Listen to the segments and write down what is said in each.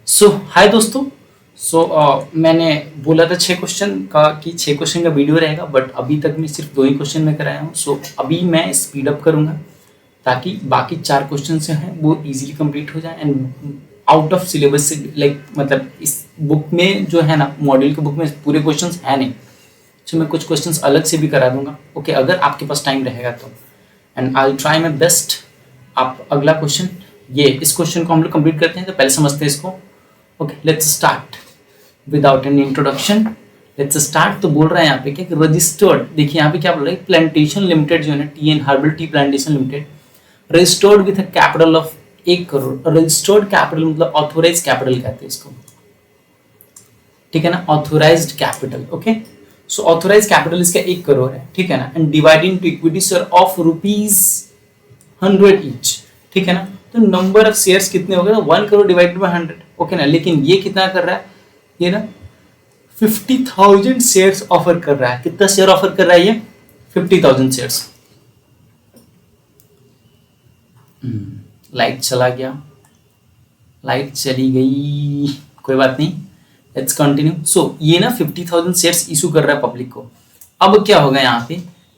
सो हाय दोस्तों। मैंने बोला था 6 क्वेश्चन का कि 6 क्वेश्चन का वीडियो रहेगा, बट अभी तक मैं सिर्फ 2 ही क्वेश्चन में कराया हूँ। अभी मैं स्पीड अप करूँगा ताकि बाकी 4 क्वेश्चन जो हैं वो इजीली कंप्लीट हो जाए एंड आउट ऑफ सिलेबस से, लाइक मतलब इस बुक में जो है ना, मॉड्यूल के बुक में पूरे क्वेश्चंस है नहीं। मैं कुछ क्वेश्चंस अलग से भी करा दूंगा, ओके, अगर आपके पास टाइम रहेगा तो। And I try my best. आप अगला क्वेश्चन, इस क्वेश्चन को हम लोग कंप्लीट करते हैं, तो पहले समझते हैं इसको। Okay, let's start without any introduction. Let's start. तो बोल रहा है यहाँ पे क्या, रजिस्टर्ड, देखिए यहाँ पे क्या बोल रहा है, प्लांटेशन लिमिटेड जो है ना, T N herbal tea plantation limited, registered with a capital of 1 crore. Registered capital मतलब ऑथोराइज कैपिटल कहते हैं इसको, ठीक है ना, authorised capital. Okay, so authorise capital इसका 1 करोड़ है, ठीक है ना, and dividing to equity share of ₹100 each, ठीक है ना। तो नंबर ऑफ शेयर्स कितने हो गए, 1 करोड़ डिवाइडेड बाय 100, ओके ना। लेकिन ये कितना कर रहा है, ये ना 50,000 शेयर्स ऑफर कर रहा है। कितना शेयर ऑफर कर रहा है ये, 50,000 शेयर्स। लाइट चला गया, लाइट चली गई, कोई बात नहीं, लेट्स कंटिन्यू। ये ना 50,000 शेयर्स इशू कर रहा है पब्लिक को। अब क्या होगा यहाँ पे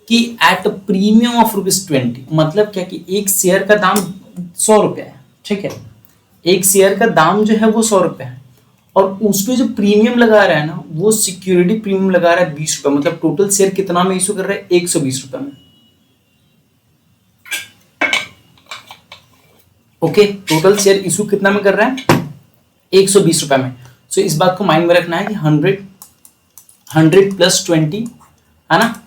कि एट प्रीमियम ऑफ ₹20, मतलब क्या कि एक शेयर का दाम 100 रुपया है, ठीक है। एक शेयर का दाम जो है वो 100 रुपया है, और उस पर जो प्रीमियम लगा रहा है ना, वो सिक्योरिटी प्रीमियम लगा रहा है 20 रुपया। मतलब टोटल शेयर कितना में इशू कर रहा है, 120 रुपया में। ओके, टोटल शेयर इशू कितना में कर रहा है, 120 रुपया में। इस बात को माइंड में रखना है कि 100 प्लस 20 है ना,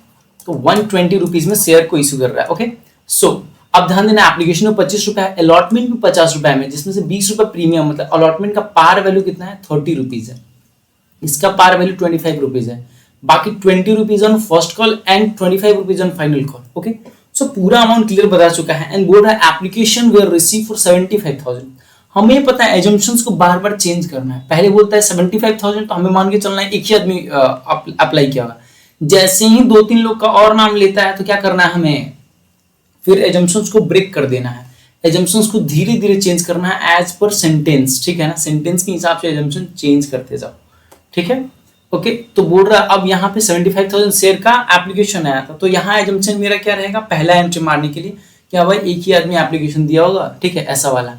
तो 120 रुपीज में शेयर को इशू कर रहा है। ओके, अब ध्यान देना, एप्लीकेशन में 25 रुपया है, अलॉटमेंट में 50 रुपया में, जिसमें से 20 रुपया प्रीमियम, मतलब अलॉटमेंट का पार वैल्यू कितना है, 30 रुपीज है, इसका पार वैल्यू 25 रुपीज है। बाकी 20 rupees on first call and 25 rupees on final call. Okay, पूरा अमाउंट क्लियर बता चुका है। एंड बोल रहा है एप्लीकेशन वेयर रिसीव फॉर 75,000। हमें पता है एजम्पशंस को बार बार चेंज करना है। पहले बोलता है 75,000, तो हमें मान के चलना है एक ही आदमी अप्लाई किया होगा। जैसे ही 2-3 लोग का और नाम लेता है तो क्या करना है, हमें फिर एजम्पशंस को ब्रेक कर देना है, एजम्पशंस को धीरे धीरे चेंज करना है एज पर सेंटेंस, ठीक है ना। सेंटेंस के हिसाब से एजम्पशन चेंज करते जाओ, ठीक है। ओके, तो बोल रहा है अब यहाँ पे 75,000 शेयर का एप्लीकेशन आया था, तो यहाँ एजम्पशन मेरा क्या रहेगा, पहला एंट्री मारने के लिए क्या भाई एक ही आदमी एप्लीकेशन दिया होगा, ठीक है, ऐसा वाला।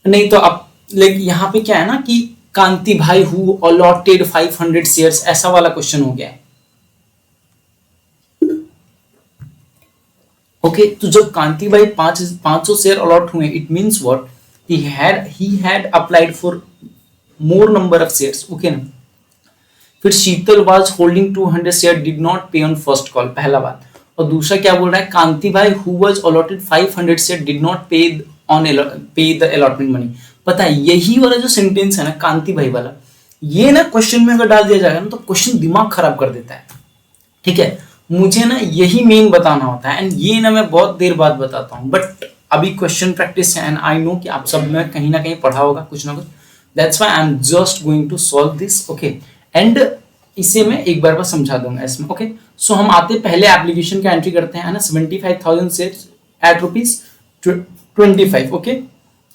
नहीं तो अब लाइक यहाँ पे क्या है ना कि कांति भाई हु अलॉटेड 500 शेयर्स, ऐसा वाला क्वेश्चन हो गया है। ओके, तो जब कांति भाई 500 शेयर अलॉट हुए, it means what, he had applied for more number of shares, okay ना। फिर Sheetal was holding 200 share, did not pay on first call, पहला बात। और दूसरा क्या बोल रहा है, कांति भाई who was allotted 500 share did not पे द अलॉटमेंट मनी। पता है यही वाला जो सेंटेंस है ना, कांति भाई वाला, ये ना क्वेश्चन में अगर डाल दिया जाएगा ना, तो क्वेश्चन दिमाग खराब कर देता है, ठीक है। मुझे ना यही मेन बताना होता है, एंड ये ना मैं बहुत देर बाद बताता हूँ, बट अभी क्वेश्चन प्रैक्टिस है, एंड आई नो कि आप सब में कहीं ना कहीं पढ़ा होगा कुछ ना कुछ। That's why I am just going to solve this, okay. And इसे मैं एक बार बस समझा दूंगा इसमें, ओके। हम आते पहले एप्लीकेशन का एंट्री करते हैं ना, 75,000 शेयर्स एट ₹25, ओके।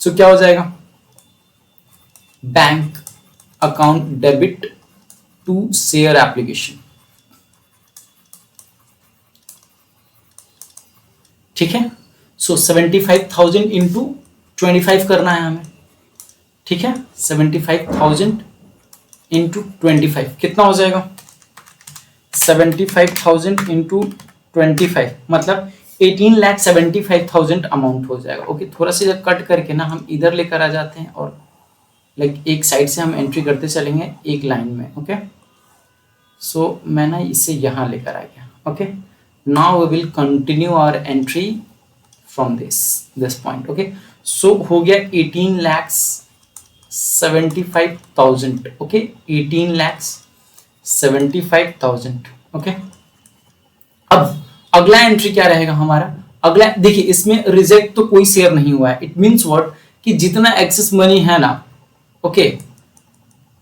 क्या हो जाएगा, bank account debit to share application, ठीक है। 75,000 इंटू 25 करना है हमें, ठीक है। 75,000 इंटू 25 कितना हो जाएगा, 75,000 इंटू 25 मतलब 18,75,000 अमाउंट हो जाएगा। ओके, थोड़ा सा कट करके ना हम इधर लेकर आ जाते हैं, और लाइक एक साइड से हम एंट्री करते चलेंगे एक लाइन में, ओके। मैं ना इसे यहाँ लेकर आ गया, okay. Now we will continue our entry from this point, okay। हो गया 18,75,000, okay, 18,75,000, okay। अब अगला एंट्री क्या रहेगा हमारा, अगला देखिए इसमें रिजेक्ट तो कोई शेयर नहीं हुआ है, इट मींस व्हाट कि जितना एक्सेस मनी है ना, ओके,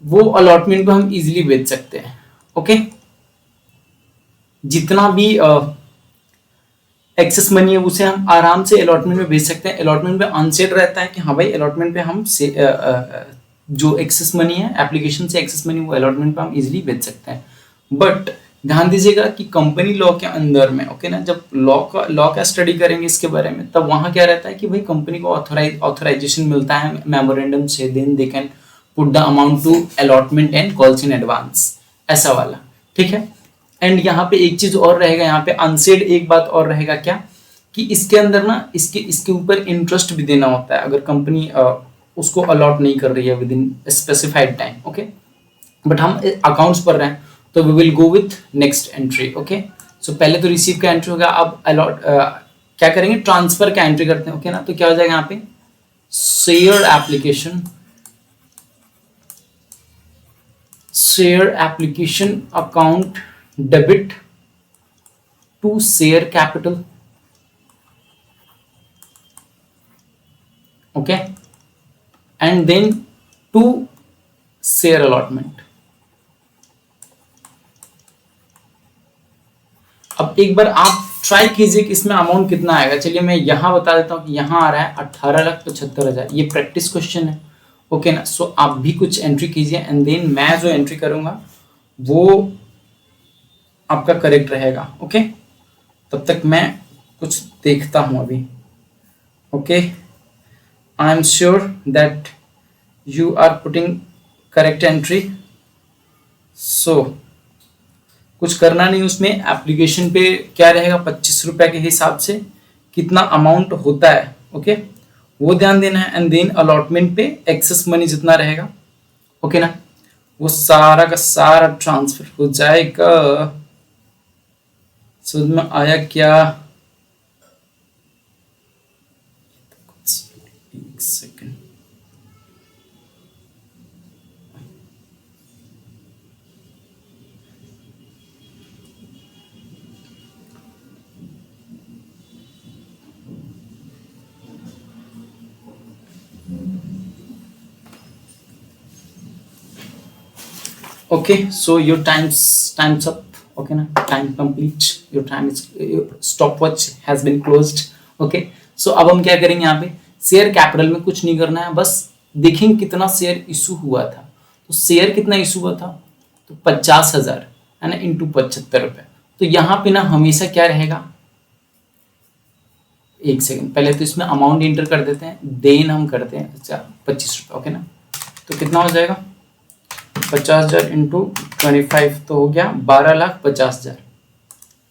वो अलॉटमेंट पे हम इजीली बेच सकते हैं, ओके। जितना भी एक्सेस मनी है उसे हम आराम से अलॉटमेंट में भेज सकते हैं। अलॉटमेंट पे अनसेट रहता है कि हाँ भाई अलॉटमेंट पे हम जो एक्सेस मनी है एप्लीकेशन से एक्सेस मनी वो अलॉटमेंट पे हम इजीली भेज सकते हैं। बट ध्यान दीजिएगा कि कंपनी लॉ के अंदर में ओके ना, जब लॉ का स्टडी करेंगे इसके बारे में, तब वहां क्या रहता है कि भाई कंपनी को ऑथराइजेशन मिलता है मेमोरेंडम से, then they can put the amount to allotment and calls in advance, ऐसा वाला, ठीक है। एंड यहाँ पे एक चीज और रहेगा, यहाँ पे अनसेड एक बात और रहेगा क्या, कि इसके अंदर ना इसके ऊपर इंटरेस्ट भी देना होता है अगर कंपनी उसको अलॉट नहीं कर रही है within specified time, okay. But हम अकाउंट्स पढ़ रहे हैं तो we will go with next entry, okay. So पहले तो रिसीव का एंट्री होगा, अब अलॉट क्या करेंगे, ट्रांसफर का एंट्री करते हैं, ओके ना। तो क्या हो जाएगा यहाँ पे, share application account debit to share capital, okay, and then to share allotment. अब एक बार आप ट्राई कीजिए कि इसमें अमाउंट कितना आएगा। चलिए मैं यहां बता देता हूं कि यहां आ रहा है 18,75,000, ये प्रैक्टिस क्वेश्चन है, ओके ना। सो आप भी कुछ एंट्री कीजिए एंड देन मैं जो एंट्री करूंगा वो आपका करेक्ट रहेगा, ओके। तब तक मैं कुछ देखता हूं अभी, okay. I am sure that you are putting correct entry. So कुछ करना नहीं, उसमें एप्लीकेशन पे क्या रहेगा, 25 रुपए के हिसाब से कितना अमाउंट होता है, ओके, वो ध्यान देना है। एंड देन अलॉटमेंट पे एक्सेस मनी जितना रहेगा, ओके ना, वो सारा का सारा ट्रांसफर हो जाएगा। समझ में आया क्या? एक second, okay, so your time's up, okay na, time complete, your time is, your stopwatch has been closed, okay। so अब हम क्या करेंगे, यहाँ पे शेयर कैपिटल में कुछ नहीं करना है, बस देखेंगे कितना शेयर इशू हुआ था। तो शेयर कितना इशू हुआ था, तो 50,000 है ना, इंटू 75 रुपए। तो यहाँ पे ना हमेशा क्या रहेगा, एक सेकंड पहले तो इसमें अमाउंट एंटर कर देते हैं, देन हम करते हैं 25 रुपए, ओके ना। तो कितना हो जाएगा, 50,000 इंटू 25 तो हो गया 12,50,000,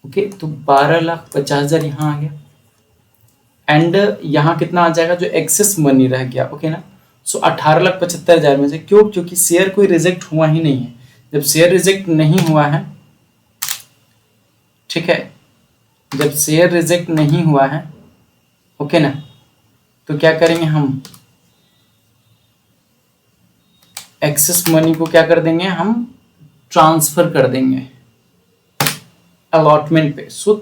ओके। तो 12,50,000 यहाँ आ गया। एंड यहाँ कितना आ जाएगा, जो एक्सेस मनी रह गया, ओके ना। सो 18,75,000 में से क्यों, क्योंकि शेयर कोई रिजेक्ट हुआ ही नहीं है। जब शेयर रिजेक्ट नहीं हुआ है, ठीक है, जब शेयर रिजेक्ट नहीं हुआ है, ओके ना, तो क्या करेंगे हम, एक्सेस मनी को क्या कर देंगे, हम ट्रांसफर कर देंगे अलॉटमेंट पे। सो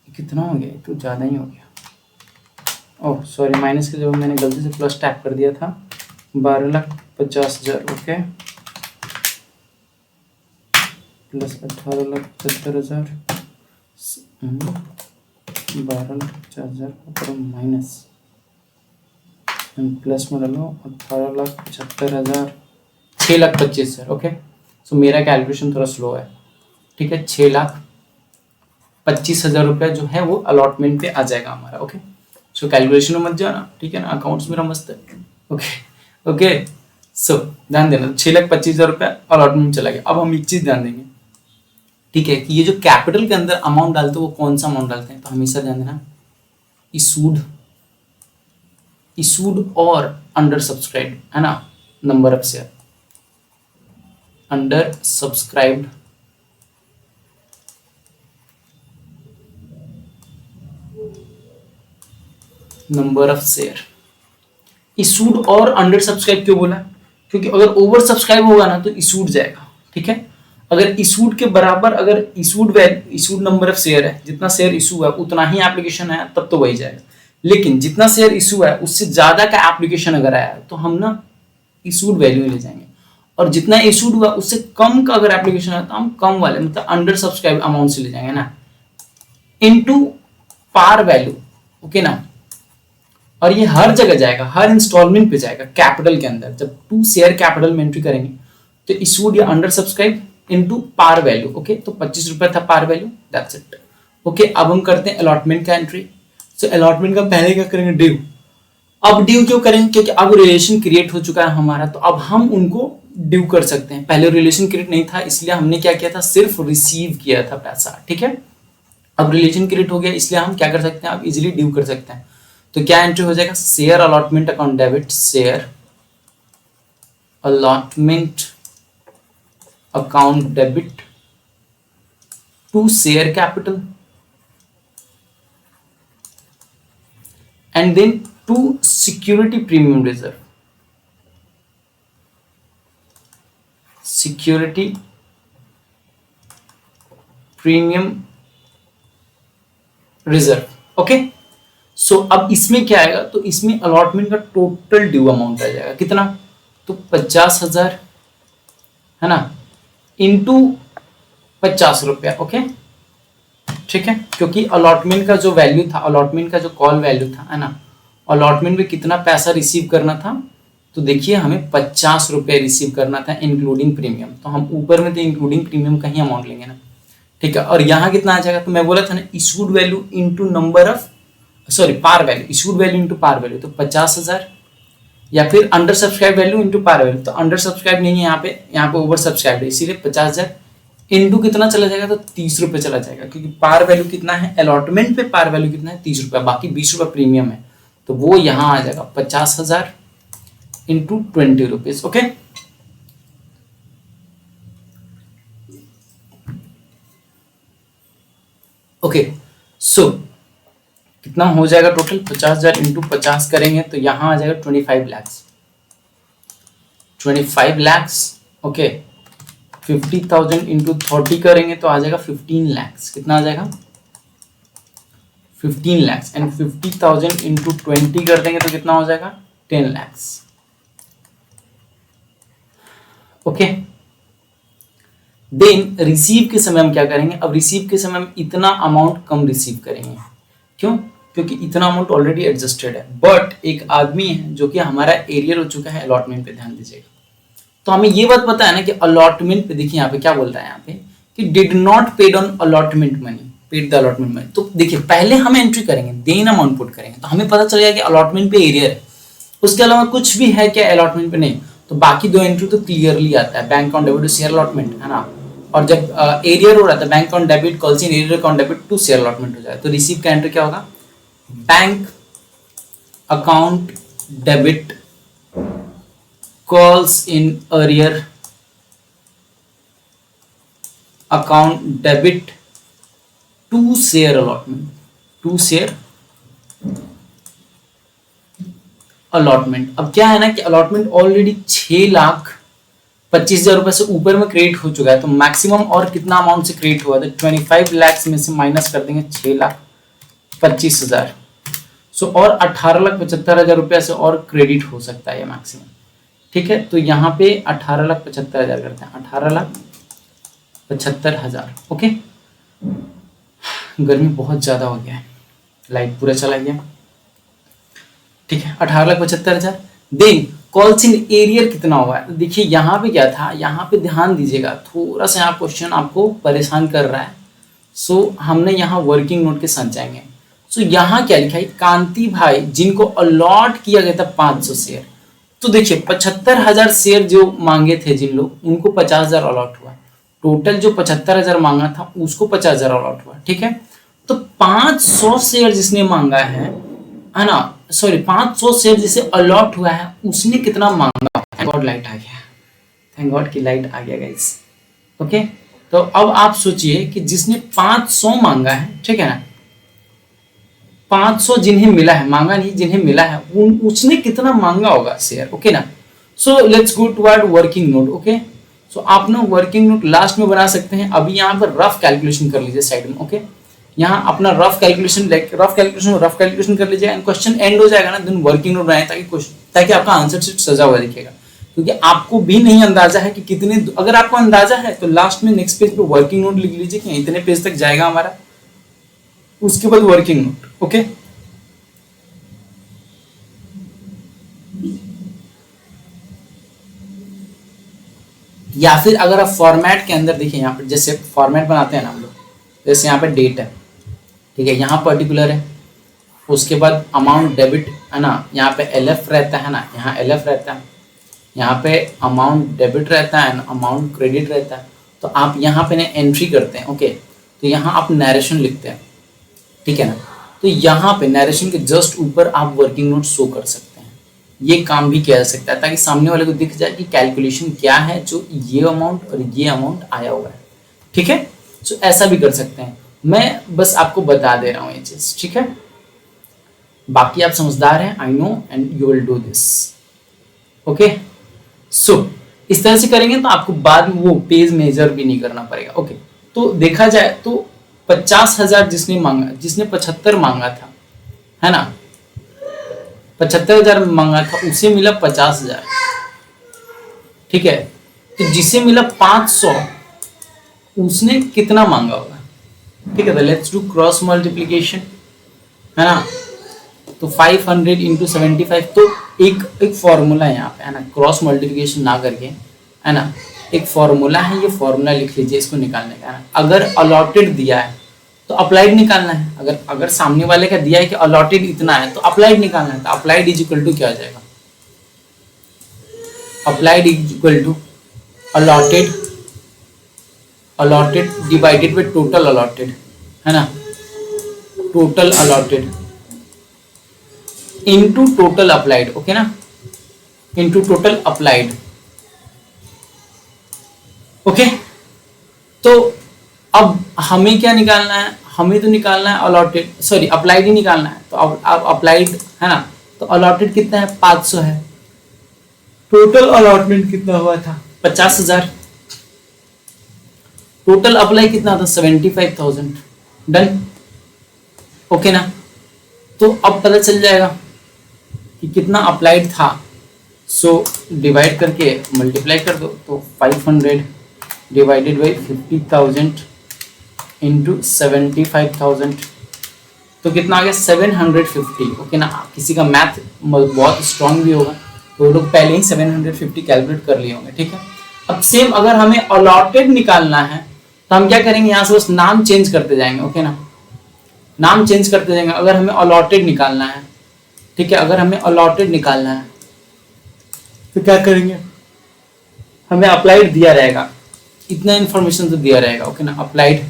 कितना हो गया, तो ज़्यादा ही हो गया, ओह सॉरी, माइनस के जब मैंने गलती से प्लस टैप कर दिया था, 12,50,000, ओके, प्लस 18,75,000, 12,50,000 ऊपर माइनस, प्लस में डालो 18,75,000, 6,25,000, ओके। सो मेरा कैलकुलेशन थोड़ा स्लो है, ठीक है। 6,25,000 रुपया जो है वो अलॉटमेंट पे आ जाएगा हमारा, ओके। सो कैलकुलेशन में मत जाना, ठीक है ना, अकाउंट्स मेरा मस्त है, ओके ओके। सो ध्यान देना, 6,25,000 रुपया अलॉटमेंट चला गया। अब हम एक चीज ध्यान देंगे, ठीक है, कि ये जो कैपिटल के अंदर अमाउंट डालते हैं वो कौन सा अमाउंट डालते हैं, तो हमेशा ध्यान देना, इशूड और अंडर सब्सक्राइब, है ना, number of share, under subscribed number of share. Issued और अंडर सब्सक्राइब क्यों बोला, क्योंकि अगर ओवर सब्सक्राइब होगा ना तो इशूड जाएगा, ठीक है। अगर इशूड के बराबर, अगर इशूड नंबर ऑफ शेयर है, जितना शेयर इशू है उतना ही एप्लीकेशन है, तब तो वही जाएगा। लेकिन जितना शेयर इशू है उससे ज्यादा का एप्लीकेशन अगर आया तो हम ना इशूड वैल्यू ले जाएंगे, और जितना इशूड हुआ उससे कम का अगर एप्लीकेशन है तो हम कम वाले, मतलब अंडर सब्सक्राइब अमाउंट से ले जाएंगे ना, इनटू पार वैल्यू, ओके ना। और ये हर जगह जाएगा, हर इंस्टॉलमेंट पे जाएगा कैपिटल के अंदर। जब टू शेयर कैपिटल में एंट्री करेंगे तो इशूड या under subscribe into par value. Okay, तो 25 रुपए था par value, that's it. Okay, अब हम करते हैं अलॉटमेंट का एंट्री। सो अलॉटमेंट का पहले क्या करेंगे, ड्यू। अब ड्यू क्यों करेंगे, क्योंकि अब रिलेशन क्रिएट हो चुका है हमारा, तो अब हम उनको ड्यू कर सकते हैं। पहले रिलेशन क्रिएट नहीं था, इसलिए हमने क्या किया था, सिर्फ रिसीव किया था पैसा, ठीक है। अब रिलेशन क्रिएट हो गया, इसलिए हम क्या कर सकते हैं, अब इजीली ड्यू कर सकते हैं। तो क्या एंट्री हो जाएगा, share allotment account debit, share allotment account debit to share capital and then to security premium reserve, security premium reserve। Okay, so अब इसमें क्या आएगा, तो इसमें अलॉटमेंट का टोटल ड्यू अमाउंट आ जाएगा कितना, तो 50,000 है ना, इंटू 50 रुपया। ओके, ठीक है, क्योंकि अलॉटमेंट का जो वैल्यू था, अलॉटमेंट का जो कॉल वैल्यू था, है ना, अलॉटमेंट में कितना पैसा रिसीव करना था, तो देखिए हमें 50 रुपये रिसीव करना था इंक्लूडिंग प्रीमियम। तो हम ऊपर में तो इंक्लूडिंग प्रीमियम का ही अमाउंट लेंगे ना, ठीक है। और यहाँ कितना आ जाएगा, तो मैं बोला था ना issued value into number of, sorry par value, issued value into par value, तो 50,000, या फिर under subscribe value into par value, तो अंडर सब्सक्राइब नहीं है यहाँ पे ओवर सब्सक्राइब है, इसीलिए 50,000 इंटू कितना चला जाएगा, तो 30 रुपये चला जाएगा, क्योंकि पार वैल्यू कितना है, अलॉटमेंट पे पार वैल्यू कितना है, 30 रुपये, बाकी 20 रुपये प्रीमियम है, तो वो यहाँ आ जाएगा 50,000 इंटू 20 रुपीज। ओके, ओके, सो कितना हो जाएगा टोटल, 50,000 इंटू 50 करेंगे तो यहाँ आ जाएगा 25 लैक्स, 25 लैक्स। ओके, 50,000 इंटू 30 करेंगे तो आ जाएगा 15 लैक्स, कितना आ जाएगा 15 लैक्स, एंड 50,000 इंटू 20 कर देंगे तो कितना हो जाएगा 10 लैक्स। ओके, देन रिसीव के समय हम क्या करेंगे, अब रिसीव के समय हम इतना अमाउंट कम रिसीव करेंगे, क्यों, क्योंकि इतना अमाउंट ऑलरेडी एडजस्टेड है, बट एक आदमी है जो कि हमारा एरियर हो चुका है अलॉटमेंट पे, ध्यान दीजिएगा। तो हमें ये बात पता है ना कि अलॉटमेंट पे, देखिए यहाँ पे क्या बोल रहा है, यहाँ पे कि did not paid on allotment money, paid the allotment money. तो देखिए पहले हम एंट्री करेंगे, देन अमाउंट पुट करेंगे, तो हमें पता चलेगा कि अलॉटमेंट पे एरियर है, उसके अलावा कुछ भी है क्या अलॉटमेंट पे, नहीं, तो बाकी दो एंट्री तो क्लियरली आता है, bank account debit to share allotment, है ना। और जब एरियर हो रहा था, bank account debit calls in arrear account debit to share allotment हो जाए, तो रिसीव का एंट्री क्या होगा, bank account debit calls in arrear account debit to share allotment, to share allotment। अब क्या है ना कि allotment ऑलरेडी 6,25,000 रुपए से ऊपर में क्रिएट हो चुका है, तो मैक्सिमम और कितना अमाउंट से क्रिएट हुआ, तो 25 लाख में से माइनस कर देंगे 6,25,000, सो और 18,75,000 रुपया से और क्रेडिट हो सकता है मैक्सिमम, ठीक है। तो यहाँ पे 18,75,000 करते हैं, 18,75,000। ओके, गर्मी बहुत ज़्यादा हो गया है, लाइट पूरा चला गया, ठीक है। 18,75,000, देन कॉल्स इन एरियर कितना हुआ है, तो देखिए यहाँ पे क्या था, यहाँ पे ध्यान दीजिएगा, थोड़ा सा यहाँ क्वेश्चन आपको परेशान कर रहा है। सो हमने यहाँ वर्किंग नोट के साथ जाएंगे। सो यहाँ क्या लिखा है, कांति भाई जिनको अलॉट किया गया था 500 शेयर, तो देखिए 75,000 शेयर जो मांगे थे जिन लोग, उनको 50,000 अलॉट हुआ, टोटल जो 75,000 मांगा था उसको 50,000 अलॉट हुआ, ठीक है। तो 500 शेयर जिसने मांगा है ना, सॉरी 500 शेयर जिसे अलॉट हुआ है उसने कितना मांगा, थैंक गॉड लाइट आ गया, थैंक गॉड की लाइट आ गया गाइस। ओके, तो अब आप सोचिए कि जिसने 500 मांगा है, ठीक है ना, 500 जिन्हें मिला है, मांगा नहीं जिन्हें मिला है, उसने कितना मांगा होगा शेयर। ओके ना, so let's go toward working note. Okay, so आप ना वर्किंग नोट लास्ट में बना सकते हैं, अभी यहाँ पर रफ कैलकुलेशन कर लीजिए साइड में। ओके, यहाँ अपना रफ कैलकुलेशन कर लीजिए, एंड क्वेश्चन एंड हो जाएगा ना, देन वर्किंग नोट बनाए ताकि आपका आंसर शीट सजा हुआ दिखेगा, क्योंकि आपको भी नहीं अंदाजा है कि कितने, अगर आपको अंदाजा है तो लास्ट में नेक्स्ट पेज पे वर्किंग नोट लिख लीजिए कि इतने पेज तक जाएगा हमारा, उसके बाद वर्किंग नोट। ओके, या फिर अगर आप फॉर्मेट के अंदर देखिए, यहाँ पर जैसे फॉर्मेट बनाते हैं ना हम लोग, जैसे यहाँ पे डेट है, ठीक है, यहाँ पर्टिकुलर है, उसके बाद अमाउंट डेबिट है ना, यहाँ पे LF रहता है ना, यहाँ LF रहता है, यहाँ पे अमाउंट डेबिट रहता है, अमाउंट क्रेडिट रहता है। तो आप यहाँ पे ना एंट्री करते हैं, ओके, तो यहाँ आप नरेशन लिखते हैं, ठीक है ना। तो यहाँ पे नरेशन के जस्ट ऊपर आप वर्किंग नोट शो कर सकते हैं, ये काम भी किया जा सकता है ताकि सामने वाले को दिख जाए कि कैलकुलेशन क्या है जो ये अमाउंट और ये अमाउंट आया हुआ है, ठीक है। सो ऐसा भी कर सकते हैं, मैं बस आपको बता दे रहा हूँ ये चीज, ठीक है। बाकी आप समझदार हैं, I know, and you will do this, okay. So इस तरह से करेंगे तो आपको बाद में वो पेज मेजर भी नहीं करना पड़ेगा, ओके। तो देखा जाए तो 50,000 जिसने मांगा, जिसने 75 मांगा था, है ना, 75,000 मांगा था, उसे मिला 50,000, ठीक है। तो जिसे मिला 500, उसने कितना मांगा होगा, ठीक है। तो लेट्स डू क्रॉस मल्टीप्लीकेशन, है ना। तो 500 इंटू 75, तो एक फॉर्मूला है यहाँ पे, है ना, क्रॉस मल्टीप्लिकेशन ना करके, है ना, एक फॉर्मूला है, ये फॉर्मूला लिख लीजिए इसको निकालने का, है ना। अगर अलॉटेड दिया है तो अप्लाइड निकालना है, अगर सामने वाले का दिया है कि अलॉटेड इतना है तो अप्लाइड निकालना है। तो अप्लाइड इज इक्वल टू क्या हो जाएगा, applied is equal to allotted, allotted divided by total allotted, है ना, total allotted into total applied, okay ना, इनटू टोटल अप्लाइड, ओके। तो अब हमें क्या निकालना है, हमें तो निकालना है अलॉटेड, सॉरी अप्लाइड ही निकालना है। तो अब अप्लाइड है ना, तो अलॉटेड कितना है, 500 है, टोटल अलॉटमेंट कितना हुआ था, 50,000, टोटल अप्लाई कितना था, 75,000, डन, ओके ना। तो अब पता चल जाएगा कि कितना अप्लाइड था, सो डिवाइड करके मल्टीप्लाई कर दो, तो 500 डिवाइडेड बाई 50,000 इंटू 75,000, तो कितना आ गया, 750, ओके ना। किसी का मैथ बहुत स्ट्रांग भी होगा तो वो लोग पहले ही 750 कैलकुलेट कर लिए होंगे, ठीक है। अब सेम अगर हमें अलॉटेड निकालना है तो हम क्या करेंगे, यहाँ से बस नाम चेंज करते जाएंगे, ओके ना, नाम चेंज करते जाएंगे। अगर हमें अलॉटेड निकालना है, ठीक है, अगर हमें अलॉटेड निकालना है तो क्या करेंगे, हमें अप्लाइड दिया रहेगा, इतना इंफॉर्मेशन तो दिया रहेगा, ओके ना, applied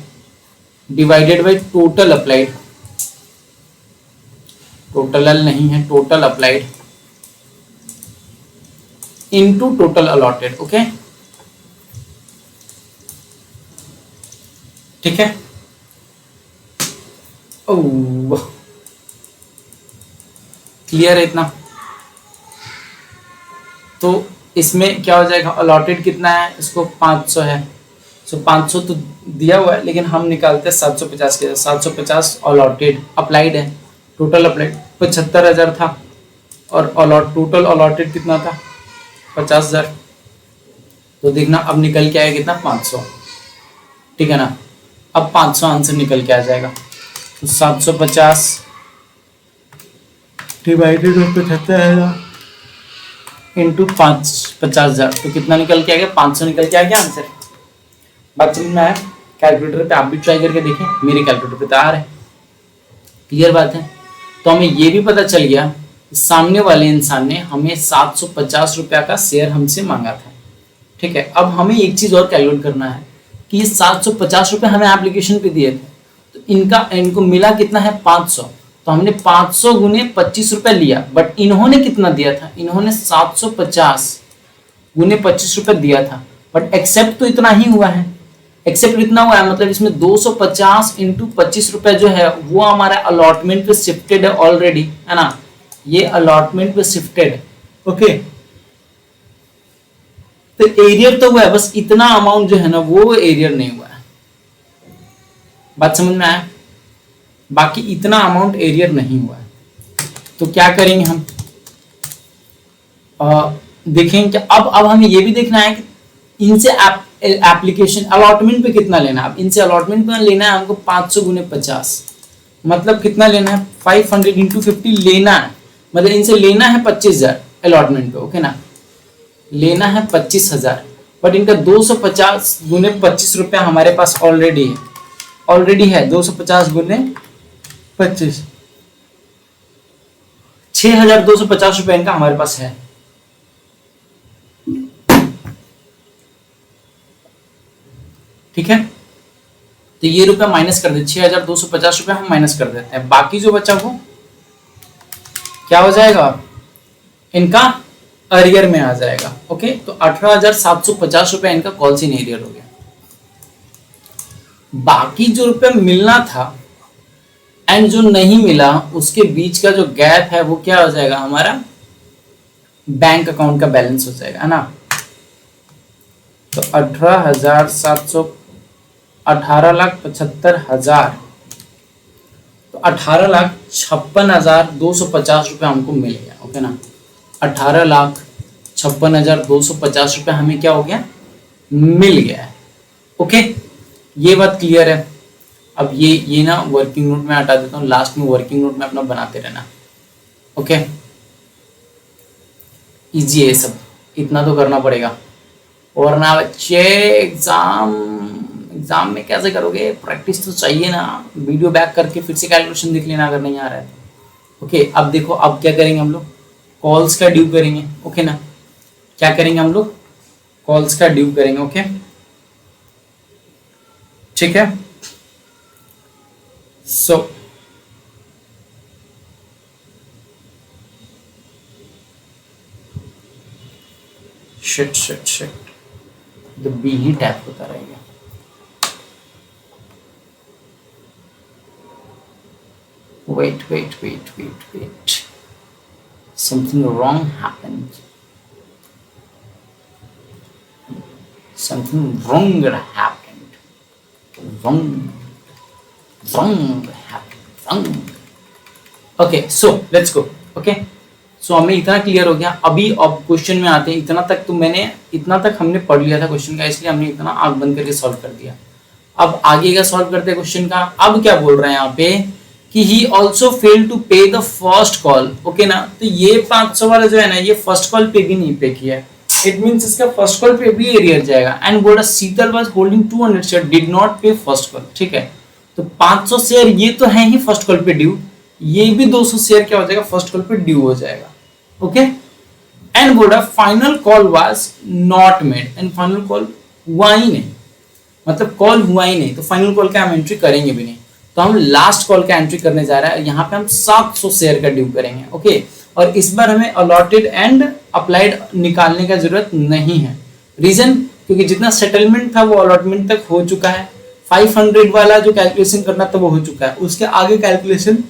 divided by total applied, total नहीं है, total applied into total allotted, okay, ठीक है। ओह, क्लियर है इतना। तो इसमें क्या हो जाएगा, अलॉटेड कितना है, इसको 500 है, सो 500 तो दिया हुआ है, लेकिन हम निकालते हैं 750 के, 750 अलॉटेड, अप्लाइड है, टोटल अप्लाइड 75,000 था, और टोटल अलॉटेड कितना था, 50,000। तो देखना अब निकल के आया कितना, 500, ठीक है ना। अब 500 आंसर निकल के आ जाएगा, तो 750 डिवाइडेड बाई 75,000 इंटू 50,000, तो कितना निकल के आ गया, 500 निकल के आ गया आंसर। बात समझ में आया, कैलकुलेटर पे आप भी ट्राई करके देखें, मेरे कैलकुलेटर पे तो आ रहा है, क्लियर बात है। तो हमें ये भी पता चल गया सामने वाले इंसान ने हमें 750 रुपया का शेयर हमसे मांगा था, ठीक है। अब हमें एक चीज और कैलकुलेट करना है कि ये 750 रुपये हमें एप्लीकेशन पे दिए थे, तो इनको मिला कितना है, 500। तो हमने 500 गुने 25 रुपये लिया, बट इन्होंने कितना दिया था, इन्होंने 750 गुने 25 रुपये दिया था, बट एक्सेप्ट तो इतना ही हुआ है, एक्सेप्ट इतना हुआ है, मतलब इसमें 250 इंटू 25 रुपये जो है वो हमारा अलॉटमेंट पे शिफ्टेड है ऑलरेडी, है ना, ये अलॉटमेंट पे शिफ्टेड, ओके। तो एरियर तो हुआ है, बस इतना अमाउंट जो है ना वो एरियर नहीं हुआ है, बात समझ में आया। बाकी इतना अमाउंट एरियर नहीं हुआ है, तो क्या करेंगे हम, देखेंगे कि अब हमें ये भी देखना है कि इनसे एप्लीकेशन अलॉटमेंट पे कितना लेना है। अब इनसे अलॉटमेंट पे लेना है हमको 500 गुने 50, मतलब कितना लेना है, 500 इंटू 50 लेना है, मतलब इनसे लेना है 25,000 अलॉटमेंट पे, ओके ना, लेना है 25,000, बट इनका 250 गुने 25 रुपया हमारे पास ऑलरेडी है 250 गुने 25, 6,250 रुपया इनका हमारे पास है। ठीक है, तो ये रुपया माइनस कर दे, 6,250 रुपया हम माइनस कर देते हैं। बाकी जो बचा वो क्या हो जाएगा, इनका अरियर में आ जाएगा। ओके, तो 18,750 रुपया इनका कॉल्स इन एरियर हो गया। बाकी जो रुपया मिलना था एंड जो नहीं मिला उसके बीच का जो गैप है वो क्या हो जाएगा, हमारा बैंक अकाउंट का बैलेंस हो जाएगा, है ना। तो 18,75,000, तो 18,56,250 रुपया हमको मिल गया। ओके ना, 18,56,250 रुपया हमें क्या हो गया, मिल गया है। ओके, ये बात क्लियर है। अब ये ना वर्किंग नोट में हटा देता हूँ, लास्ट में वर्किंग नोट में अपना बनाते रहना। ओके, इजी है सब, इतना तो करना पड़ेगा। और ना बच्चे एग्जाम में कैसे करोगे, प्रैक्टिस तो चाहिए ना, वीडियो बैक करके फिर से कैलकुलेशन देख लेना अगर नहीं आ रहा है तो। ओके, अब देखो अब क्या करेंगे हम लोग, कॉल्स का ड्यू करेंगे। ओके ना, क्या करेंगे हम लोग, कॉल्स का ड्यू करेंगे। ओके, ठीक है। सो शिट तो बी ही टैप होता रहेगा। Wait. Something wrong happened. Something wrong happened. Wrong happened. Okay, so let's go. Okay, so हमें इतना क्लियर हो गया। अभी अब क्वेश्चन में आते हैं। इतना तक हमने पढ़ लिया था क्वेश्चन का, इसलिए हमने इतना आंख बंद करके सॉल्व कर दिया। अब आगे का सॉल्व करते हैं क्वेश्चन का। अब क्या बोल रहे हैं यहाँ पे कि ही ऑल्सो फेल टू पे द फर्स्ट कॉल। ओके ना, तो ये 500 वाला जो है ना, ये फर्स्ट कॉल पे भी नहीं पे किया है। इट मींस इसका फर्स्ट कॉल पे भी एरियर जाएगा। एंड बोला Sheetal was holding 200 share, did not pay first call. ठीक है, तो 500 शेयर ये तो है ही फर्स्ट कॉल पे ड्यू, ये भी 200 शेयर क्या हो जाएगा, फर्स्ट कॉल पे ड्यू हो जाएगा। ओके, एंड बोला final call was not made, and final call हुआ ही नहीं, मतलब कॉल हुआ ही नहीं, तो फाइनल कॉल का हम एंट्री करेंगे भी नहीं। तो हम लास्ट कॉल का एंट्री करने जा रहे हैं। यहाँ पे हम 700 शेयर का ड्यू करेंगे। ओके, और इस बार हमें अलॉटेड एंड अप्लाइड निकालने का जरूरत नहीं है। रीजन, क्योंकि जितना सेटलमेंट था वो अलॉटमेंट तक हो चुका है। 500 वाला जो कैलकुलेशन करना था वो हो चुका है, उसके आगे कैलकुलेशन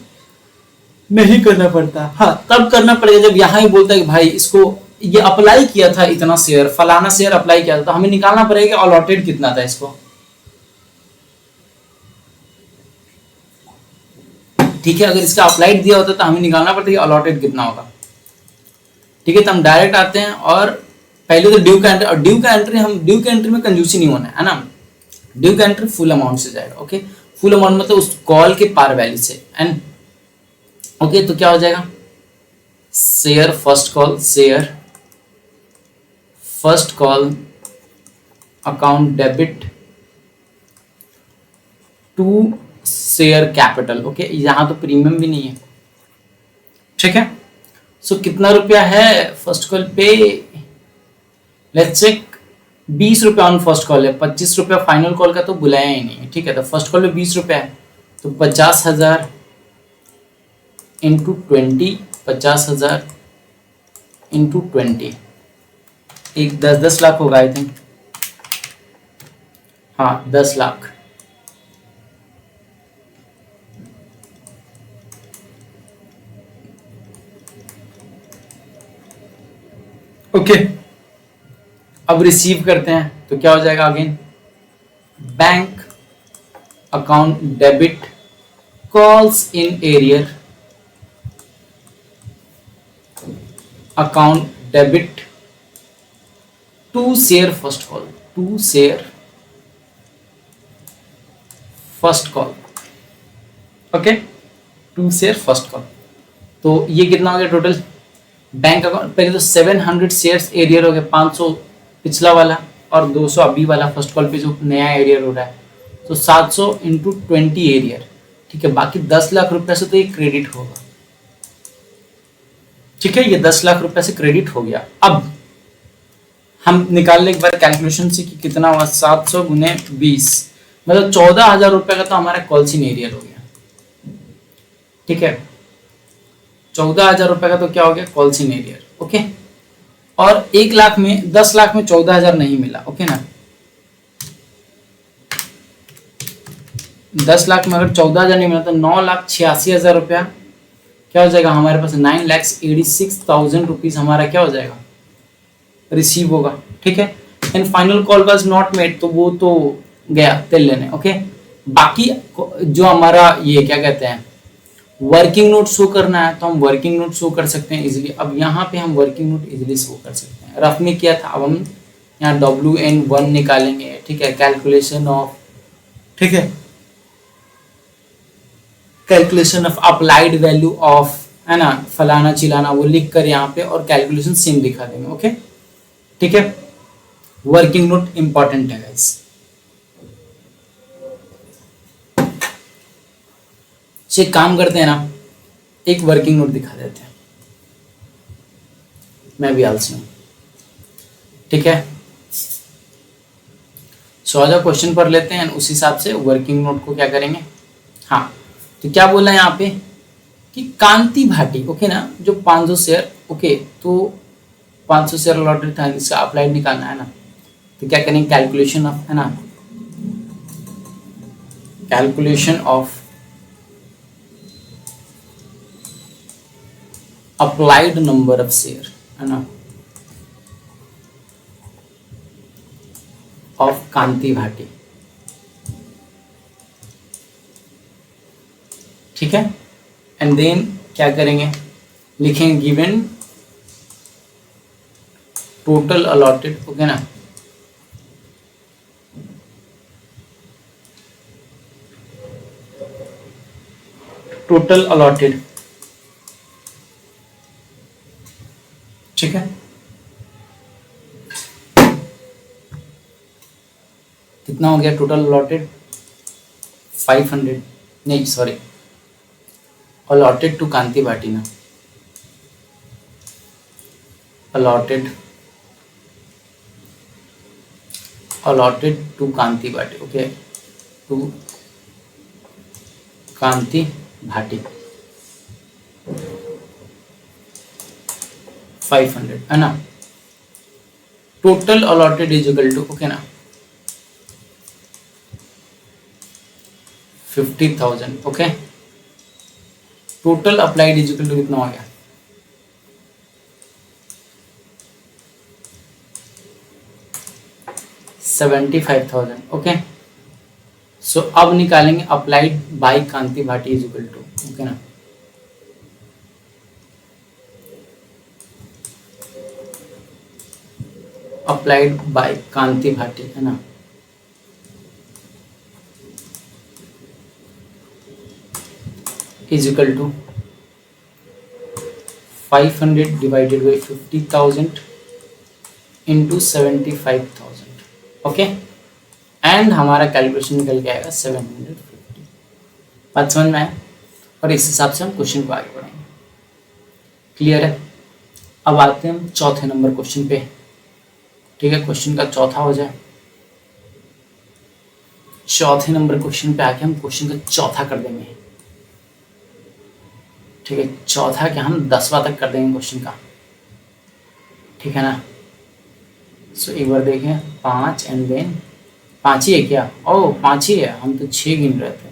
नहीं करना पड़ता। हाँ, तब करना पड़ेगा जब यहाँ ही बोलता है कि भाई इसको ये अप्लाई किया था, इतना शेयर फलाना शेयर अप्लाई किया था, तो हमें निकालना पड़ेगा अलॉटेड कितना था इसको। ठीक है, अगर इसका अप्लाइड दिया होता तो हमें निकालना पड़ता है अलॉटेड कितना होगा। ठीक है, तो हम डायरेक्ट आते हैं और पहले तो ड्यू का एंट्री, और ड्यू का एंट्री में कंजूसी नहीं होना है ना। ड्यू का एंट्री फुल अमाउंट से जाएगा। ओके, फुल अमाउंट मतलब उस कॉल के पार वैल्यू से। एंड ओके, तो क्या हो जाएगा, share first call account debit to share capital. Okay, यहाँ तो प्रीमियम भी नहीं है। ठीक है, सो कितना रुपया है फर्स्ट कॉल पे, लेट्स चेक। 20 रुपया ऑन फर्स्ट कॉल है, 25 रुपया फाइनल कॉल का तो बुलाया ही नहीं है। ठीक है, तो फर्स्ट कॉल में 20 रुपया है, तो 50,000 इंटू 20, 50,000 इंटू 20, एक 10 लाख होगा आई थिंक। हाँ, 10 लाख। ओके, अब रिसीव करते हैं तो क्या हो जाएगा, again bank account debit calls in arrear, account debit to share first call, to share first call. Okay, to share first call. तो ये कितना हो गया टोटल बैंक अकाउंट, पहले तो 700 शेयर्स एरियर हो गया, 500 पिछला वाला, और 200 अभी वाला फर्स्ट कॉल पे जो नया एरियर हो रहा है, तो 700 इंटू 20 एरियर, ठीक है। बाकी 10 लाख रुपए से तो ये क्रेडिट होगा, ठीक है। ये 10 लाख रुपए से क्रेडिट हो गया। अब हम निकाल ले एक बार कैलकुलेशन से कि कितना हुआ, 700 गुने 20, मतलब 14,000 रुपए का तो हमारा कॉल्सिन एरियर हो गया, ठीक है। 14,000 रुपए का तो क्या हो गया, कॉल्सिन एरियर, ओके। और 1 लाख में 10 लाख में 14,000 नहीं मिला, ओके ना। 10 लाख में अगर 14,000 नहीं मिला तो 9,86,000 रुपया क्या हो जाएगा हमारे पास, 9,86,000 रुपीज हमारा क्या हो जाएगा, रिसीव होगा, ठीक है। And final call was not made, तो वो तो गया तेल लेने, ओके। बाकी जो हमारा ये क्या कहते हैं वर्किंग नोट शो करना है, तो हम वर्किंग नोट शो कर सकते हैं इजीली। अब यहाँ पे हम वर्किंग नोट इजीली शो कर सकते हैं। रफ में किया था, अब हम यहाँ WN1 निकालेंगे, ठीक है। कैलकुलेशन ऑफ, ठीक है, calculation of applied value of, है ना, फलाना चिलाना, वो लिख कर यहाँ पे और कैलकुलेशन सेम दिखा देंगे, ओके, ठीक है। वर्किंग नोट इंपॉर्टेंट है गाइस। से काम करते हैं ना, एक वर्किंग नोट दिखा देते हैं, मैं भी आलसी हूं, ठीक है। सो आजा क्वेश्चन पढ़ लेते हैं, उस हिसाब से वर्किंग नोट को क्या करेंगे। हाँ, तो क्या बोला है यहाँ पे कि कांति भाटी, ओके ना, जो 500 शेयर, ओके, तो 500 शेयर अलॉटेड था, इसका अप्लाइड निकालना है ना, तो क्या करेंगे, कैलकुलेशन ऑफ, है ना, calculation of applied number of share, है ना, ऑफ कांति भाटी, ठीक है। एंड देन क्या करेंगे, लिखेंगे गिवन टोटल अलॉटेड, ओके ना, टोटल अलॉटेड, ठीक है। कितना हो गया टोटल अलॉटेड, 500, नहीं sorry, allotted to Kanti Bhati ना, allotted to Kanti Bhati, okay, to Kanti Bhati 500, है ना। Total allotted is equal to, okay ना, 50,000, okay. Total applied is equal to कितना हो गया, 75,000, ओके। सो अब निकालेंगे applied by Kanti Bhati is equal to, okay ना, अप्लाइड बाय कांति भाटी, है ना, is equal to 500 divided by 50,000 into 75,000, okay. And हमारा कैलकुलेशन निकल के आएगा 750। बात समझ में आया, और इस हिसाब से हम क्वेश्चन को आगे बढ़ाएंगे, क्लियर है। अब आते हैं हम चौथे नंबर क्वेश्चन पे, ठीक है। क्वेश्चन का चौथा हो जाए, चौथे नंबर क्वेश्चन पे आके हम क्वेश्चन का चौथा कर देंगे, ठीक है। चौथा क्या, हम 10वां तक कर देंगे क्वेश्चन का, ठीक है ना। सो एक बार देखें, 5 एंड देन 5 ही है क्या, ओह 5 ही है, हम तो 6 गिन रहे थे।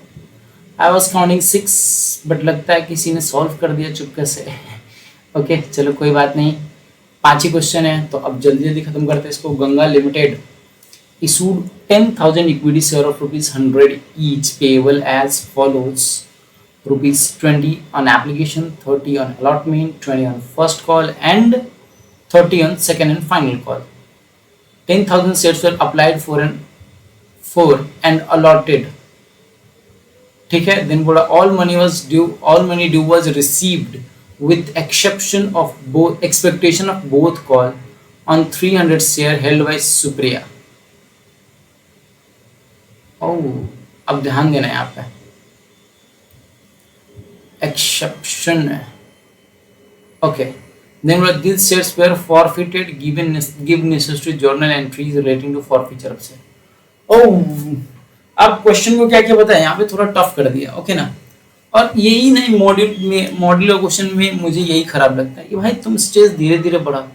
आई वॉज काउंटिंग 6, बट लगता है किसी ने सॉल्व कर दिया चुपके से ओके चलो कोई बात नहीं, 5 ही क्वेश्चन है, तो अब जल्दी जल्दी खत्म करते हैं इसको। Ganga limited issued 10,000 equity share of rupees 100 each payable as follows: rupees 20 on application, 30 on allotment, 20 on first call and 30 on second and final call. 10,000 shares were applied for and allotted, ठीक है। then बोला all money due was received with exception of both expectation of both call on 300 share held by Supriya. ओह, अब ध्यान देना है यहाँ पे, exception है। Okay, then what these shares were forfeited given give necessary journal entries relating to forfeiture of share। ओह, अब question को क्या क्या बताया यहाँ पे, थोड़ा टफ कर दिया, ओके ना। और यही नहीं, मॉड्यूलर क्वेश्चन में मुझे यही खराब लगता है कि भाई तुम स्टेज धीरे धीरे बढ़ाओ।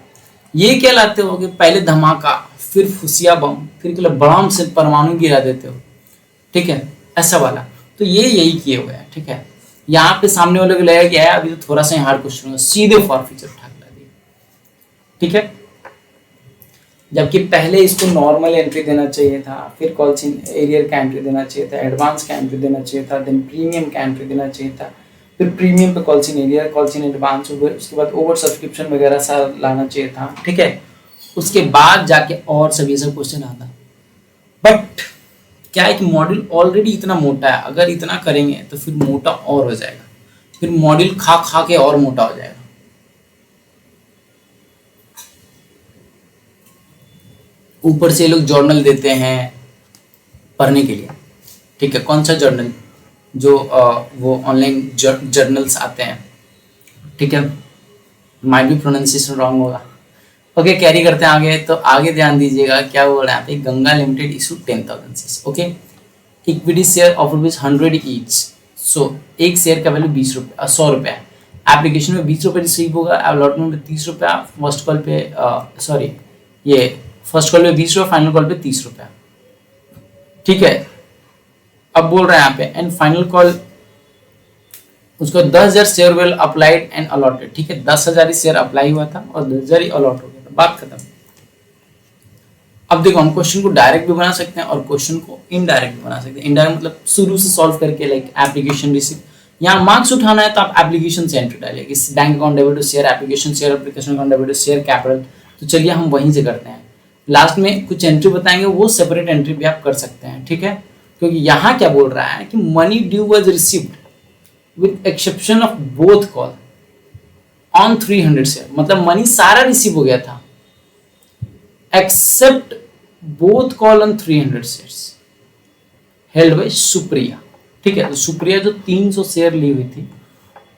ये क्या लाते हो कि पहले धमाका, फिर फुसिया बम, फिर बड़ाम से परमाणु गिरा देते हो, ठीक है, ऐसा वाला। तो ये यही किए हुए हैं, ठीक है। यहाँ पे सामने वाले को लगेगा कि यार अभी तो थोड़ा सा हार्ड क्वेश्चन, सीधे फॉर फीचर उठा के ला दिया, ठीक है। जबकि पहले इसको नॉर्मल एंट्री देना चाहिए था, फिर कॉल्सिन एरियर का एंट्री देना चाहिए था, एडवांस का एंट्री देना चाहिए था, देन प्रीमियम का एंट्री देना चाहिए था, फिर प्रीमियम पे कॉल्सिन एरियर, कॉल्सिन एडवांस, उसके बाद ओवर सब्सक्रिप्शन वगैरह सा लाना चाहिए था, ठीक है। उसके बाद जाके और सभी सब क्वेश्चन आता। बट क्या है कि मॉड्यूल ऑलरेडी इतना मोटा है, अगर इतना करेंगे तो फिर मोटा और हो जाएगा, फिर मॉड्यूल खा खा के और मोटा हो जाएगा। ऊपर से लोग जर्नल देते हैं पढ़ने के लिए, ठीक है। कौन सा जर्नल, जो वो ऑनलाइन जर्नल्स आते हैं, ठीक है। माइट भी प्रोनाउंसिएशन रॉन्ग होगा। ओके, कैरी करते हैं आगे। तो आगे ध्यान दीजिएगा क्या बोल रहा है यहाँ पे, Ganga limited issue 10,000 shares, okay. Equity share offer which 100 each, so एक शेयर का वैल्यू 20 रुपये 100 रुपये है। एप्लीकेशन में 20 रुपये रिसीव होगा, अलॉटमेंट में 30 रुपया, फर्स्ट कॉल पे सॉरी ये फर्स्ट कॉल पे 20 रुपये, फाइनल कॉल पे 30 रुपया, ठीक है। अब बोल रहे हैं यहाँ पे एंड फाइनल कॉल उसको 10,000 share well applied and allotted, ठीक है। 10,000 ही शेयर अप्लाई हुआ था और 10,000 ही अलॉट हो गया था, बात खत्म। अब देखो, हम क्वेश्चन को डायरेक्ट भी बना सकते हैं और क्वेश्चन को इनडायरेक्ट भी बना सकते हैं। इनडायरेक्ट मतलब शुरू से सॉल्व करके, लाइक एप्लीकेशन रिसीव, यहाँ मार्क्स उठाना है तो आप एप्लीकेशन से एंट्री डालिए, bank account debit to share, application share, application account debit to share, capital. तो चलिए हम वहीं से करते हैं। लास्ट में कुछ एंट्री बताएंगे, वो सेपरेट एंट्री भी आप कर सकते हैं, ठीक है। क्योंकि यहाँ क्या बोल रहा है कि money due was received with exception of both call on 300 share, मतलब मनी सारा रिसीव हो गया था except both call on 300 shares held by Supriya, ठीक है। तो सुप्रिया जो 300 शेयर ली हुई थी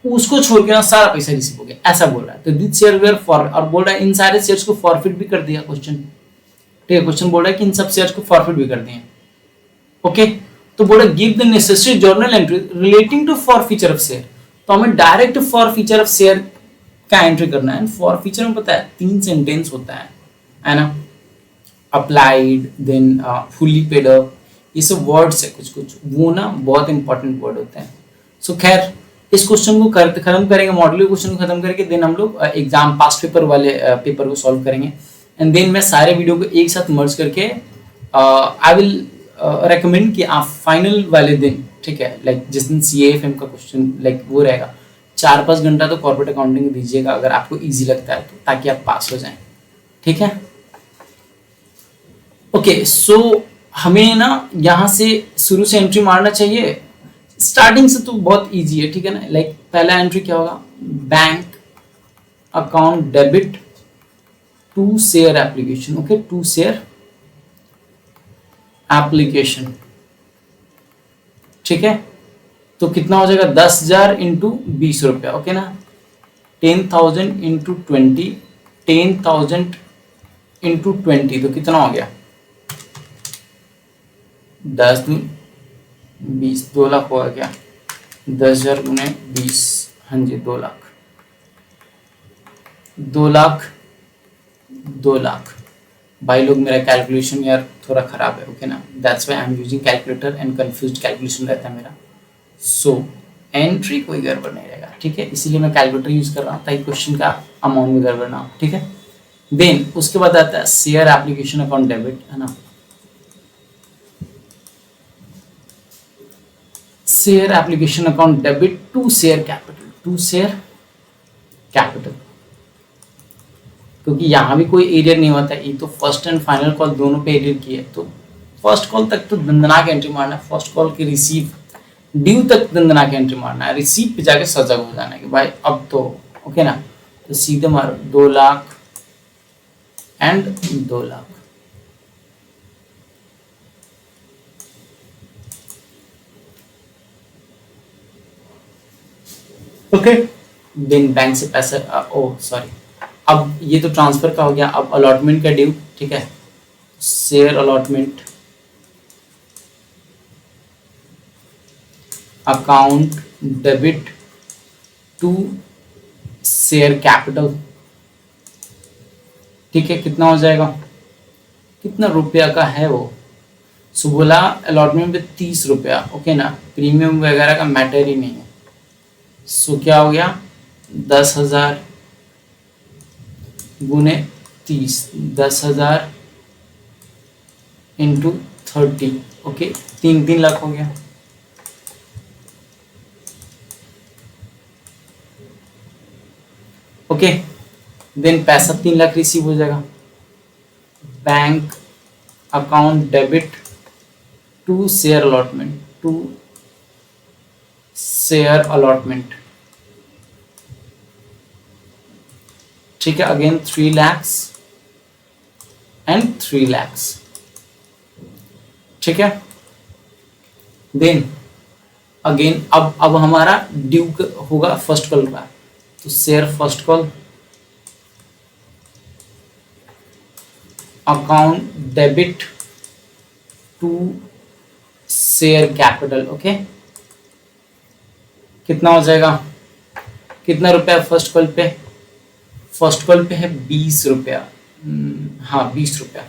उसको छोड़ के ना सारा पैसा रिसीव हो गया, ऐसा बोल रहा है। तो दिस शेयर वेयर फॉर, और बोल रहा है इन सारे शेयर्स को फॉरफिट भी कर दिया क्वेश्चन, ठीक है। क्वेश्चन बोल रहा है कि इन सब शेयर्स को फॉरफिट भी कर दिए, ओके। तो बोल रहा है give the necessary journal entry relating to forfeiture of share. तो हमें डायरेक्ट फॉरफीचर ऑफ शेयर का एंट्री करना है। फॉरफीचर में पता है 3 सेंटेंस होता है ना, applied, then fully paid up, ये सब वर्ड्स है कुछ कुछ, वो ना बहुत इंपॉर्टेंट वर्ड होते हैं। सो खैर, इस क्वेश्चन को खत्म करेंगे, मॉड्यूलर क्वेश्चन को खत्म करके देन हम लोग एग्जाम पास्ट पेपर वाले पेपर को सॉल्व करेंगे। एंड देन मैं सारे वीडियो को एक साथ मर्ज करके आई विल रेकमेंड कि आप फाइनल वाले दिन, ठीक है, लाइक जिस दिन CAFM का क्वेश्चन लाइक वो रहेगा, 4-5 घंटा तो कॉर्पोरेट अकाउंटिंग दीजिएगा अगर आपको ईजी लगता है तो, ताकि आप पास हो जाएं, ठीक है। ओके, सो हमें ना यहाँ से शुरू से एंट्री मारना चाहिए। स्टार्टिंग से तो बहुत इजी है, ठीक है ना। लाइक पहला एंट्री क्या होगा, bank account debit to share application, okay, to share application, ठीक है। तो कितना हो जाएगा, 10,000 इंटू 20 रुपया, ओके ना। 10,000 इंटू 20, 10,000 इंटू 20, तो कितना हो गया, 10 दूनी 20, 2 लाख हुआ क्या, 10,000 गुने 20, हाँ जी 2 लाख, 2 लाख 2 लाख। भाई लोग मेरा कैलकुलेशन यार थोड़ा खराब है, ओके ना, that's why I am using calculator and confused calculation रहता है मेरा। सो एंट्री कोई गड़बड़ नहीं रहेगा, ठीक है, इसीलिए मैं कैलकुलेटर यूज कर रहा हूँ ताकि क्वेश्चन का अमाउंट में गड़बड़ ना हो, ठीक है। देन उसके बाद आता है शेयर एप्लीकेशन अकाउंट डेबिट, है ना, share application account debit to share capital, to share capital, क्योंकि यहाँ भी कोई एरियर नहीं होता है, ये तो फर्स्ट एंड फाइनल कॉल दोनों पे एरियर की है। तो फर्स्ट कॉल तक तो दंदनाक एंट्री मारना है, फर्स्ट कॉल की रिसीव ड्यू तक दंदनाक एंट्री मारना है, रिसीव पे जाके सजग हो जाना है कि भाई अब तो ओके ना। तो सीधे मारो 2 lakh and 2 lakh, okay. Then bank से पैसा, ओ सॉरी, अब ये तो ट्रांसफर का हो गया, अब अलॉटमेंट का ड्यू, ठीक है। Share allotment, account debit to share capital, ठीक है। कितना हो जाएगा, कितना रुपया का है वो, सो बोला अलॉटमेंट पे 30 रुपया, ओके ना, प्रीमियम वगैरह का मैटर ही नहीं है। सो क्या हो गया, 10,000 गुने 30, 10,000 इंटू 30, ओके, 3 लाख हो गया। ओके, देन पैसा 3 लाख रिसीव हो जाएगा। Bank account debit to share allotment, to share allotment, ठीक है। अगेन 3 lakhs एंड 3 lakhs, ठीक है। देन अगेन अब हमारा ड्यू होगा फर्स्ट कॉल का, तो share first call account debit to share capital, okay. कितना हो जाएगा, कितना रुपया फर्स्ट कॉल पे, फर्स्ट कॉल पे है 20 रुपया, हाँ 20 रुपया।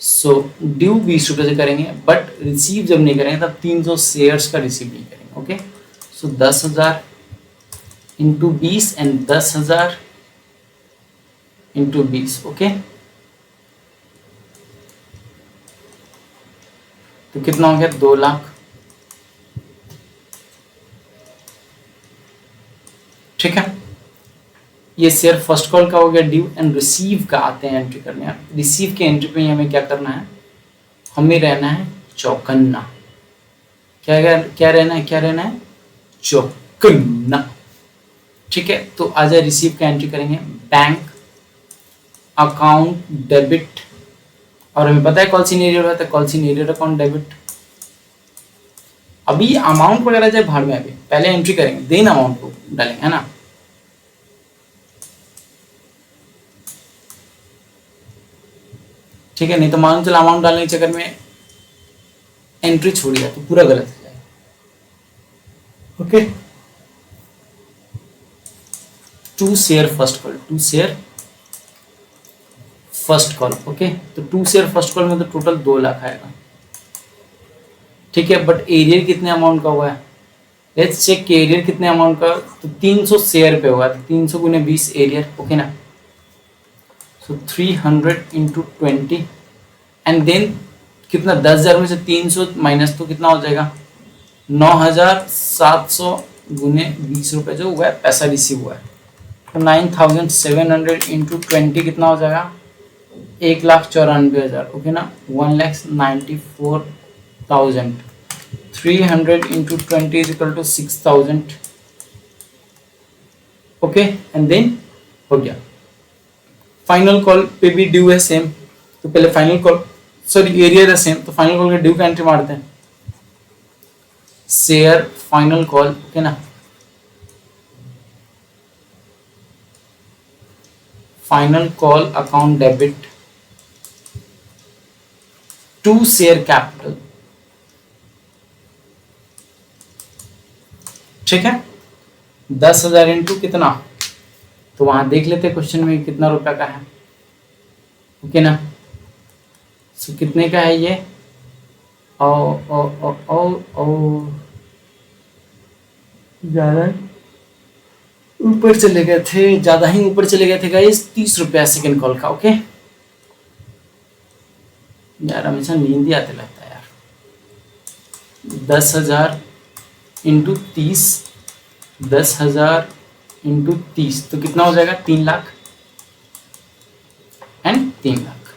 सो ड्यू 20 रुपये से करेंगे, बट रिसीव जब नहीं करेंगे तब 300 शेयर्स का रिसीव नहीं करेंगे, okay. So 10,000 into 20 and 10,000 into 20, okay. तो कितना हो गया, 2 लाख, ठीक है। ये शेयर फर्स्ट कॉल का हो गया ड्यू, एंड रिसीव का आते हैं एंट्री करने। रिसीव के एंट्री पे हमें क्या करना है, हमें रहना है चौकन्ना। क्या रहना है, क्या रहना है, चौकन्ना, ठीक है। तो आज रिसीव का एंट्री करेंगे, बैंक अकाउंट डेबिट, और हमें पता है कॉल सीनियर रहता है, कॉल सीनियर अकाउंट डेबिट। अभी अमाउंट वगैरह जाए भाड़ में, अभी पहले एंट्री करेंगे देन अमाउंट को डालेंगे, है ना। ठीक है, नहीं तो मान चला अमाउंट डालने के चक्कर में एंट्री छोड़ दिया तो पूरा गलत हो जाएगा, okay. To share first call, to share first call, okay. तो टू शेयर फर्स्ट कॉल में तो टोटल 2 लाख आएगा, ठीक है। बट एरियर कितने अमाउंट का हुआ है, लेट्स चेक एरियर कितने अमाउंट का, तो 300 शेयर पे होगा, तो 300 गुने 20 एरियर, ओके ना। सो 300 इंटू 20 एंड देन कितना, 10,000 में से 300 माइनस तो कितना हो जाएगा, 9,700 गुने 20 रुपये जो हुआ है पैसा रिसीव हुआ है। तो 9,700 इंटू 20 कितना हो जाएगा, 1,94,000, ओके ना। 1,94,000, 300 into 20 is equal to 6,000, okay. And then हो गया। फाइनल कॉल पे भी ड्यू है सेम, तो पहले फाइनल कॉल, सॉरी एरिया है सेम, तो फाइनल कॉल का ड्यू का एंट्री मारते हैं, शेयर फाइनल कॉल, ओके ना। Final call account debit to share capital, ठीक है। 10,000 इंटू कितना, तो वहां देख लेते क्वेश्चन में कितना रुपया का है, ओके ना। सो कितने का है ये, ज्यादा ऊपर चले गए थे, ज्यादा ही ऊपर चले गए थे गाइस, 30 रुपया सेकेंड कॉल का, ओके। यार हमेशा नींद ही आते लगता है यार। 10,000 इंटू 30, 10,000 इंटू 30 तो कितना हो जाएगा, 3 लाख एंड 3 लाख,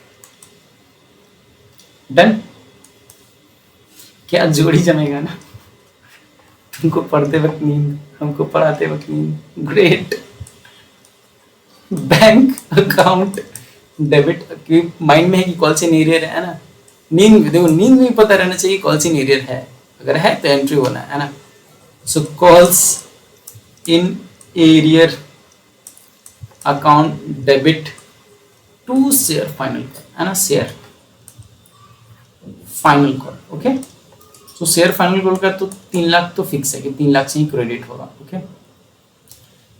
डन। क्या जोड़ी जमेगा ना, तुमको पढ़ते वक्त नींद, हमको पढ़ाते वक्त नींद, great. Bank account debit, mind में है कि कॉल इन एरियर है ना, नींद देखो, नींद में पता रहना चाहिए कॉल इन एरियर है, अगर है तो एंट्री होना है ना। So calls in arrear account debit to share final call, है ना, शेयर फाइनल कॉल। ओके, तो शेयर फाइनल कॉल का तो 3 लाख तो फिक्स है कि 3 लाख से ही क्रेडिट होगा। ओके,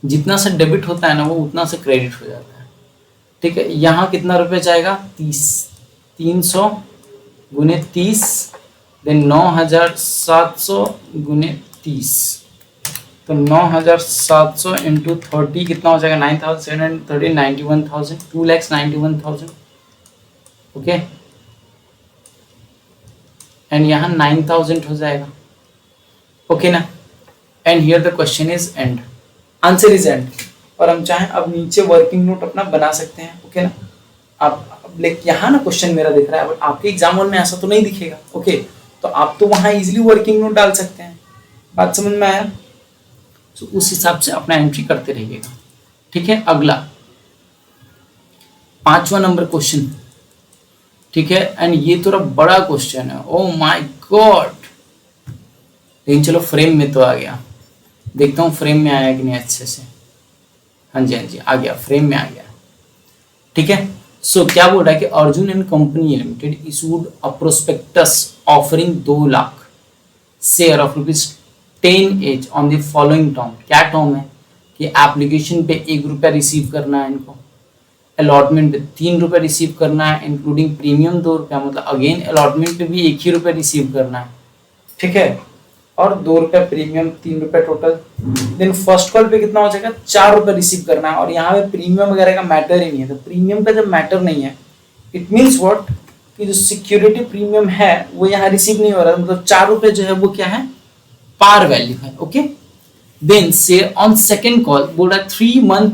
जितना से डेबिट होता है ना वो उतना से क्रेडिट हो जाता है। ठीक है, यहाँ कितना रुपये जाएगा, 300 गुने 30, देन 9700 गुने 30, तो 9700 इंटू 30 कितना हो जाएगा, 9730, 91,000, 2,91,000। ओके, एंड यहाँ 9,000 हो जाएगा। ओके ना, and here the question is and, answer is and. और हम चाहें अब नीचे वर्किंग नोट अपना बना सकते हैं। ओके ना, अब लेकिन यहाँ ना क्वेश्चन मेरा दिख रहा है बट आपके एग्जाम में ऐसा तो नहीं दिखेगा। ओके, तो आप तो वहाँ इजीली वर्किंग नोट डाल सकते हैं। बात समझ में आया? तो उस हिसाब से अपना एंट्री करते रहिएगा। ठीक है, अगला 5वां नंबर क्वेश्चन। ठीक है, एंड ये थोड़ा बड़ा क्वेश्चन है। ओ माय गॉड, लेकिन चलो फ्रेम में तो आ गया, देखता हूँ फ्रेम में आया कि नहीं अच्छे से। हाँ जी, हाँ जी, आ गया, फ्रेम में आ गया। ठीक है, सो क्या बोल रहा है कि Arjun and company limited issued a prospectus offering 2 lakh share of ₹10 H on the following term. क्या टर्म है कि एप्लीकेशन पे ₹1 रिसीव करना है इनको, अलॉटमेंट पे ₹3 रिसीव करना है, इंक्लूडिंग प्रीमियम ₹2, मतलब अगेन अलॉटमेंट पे भी ₹1 ही रिसीव करना है। ठीक है, और ₹2 premium, ₹3 total. Then first call पे कितना हो जाएगा, ₹4 रिसीव करना है। और यहाँ पे प्रीमियम वगैरह का मैटर ही नहीं है। तो प्रीमियम का जब मैटर नहीं है, इट मीन्स व्हाट कि जो सिक्योरिटी प्रीमियम है वो यहाँ रिसीव नहीं हो रहा है, मतलब ₹4 जो है वो क्या है, पार वैल्यू है। ओके, देन से ऑन सेकेंड कॉल बोल रहा है 3 मंथ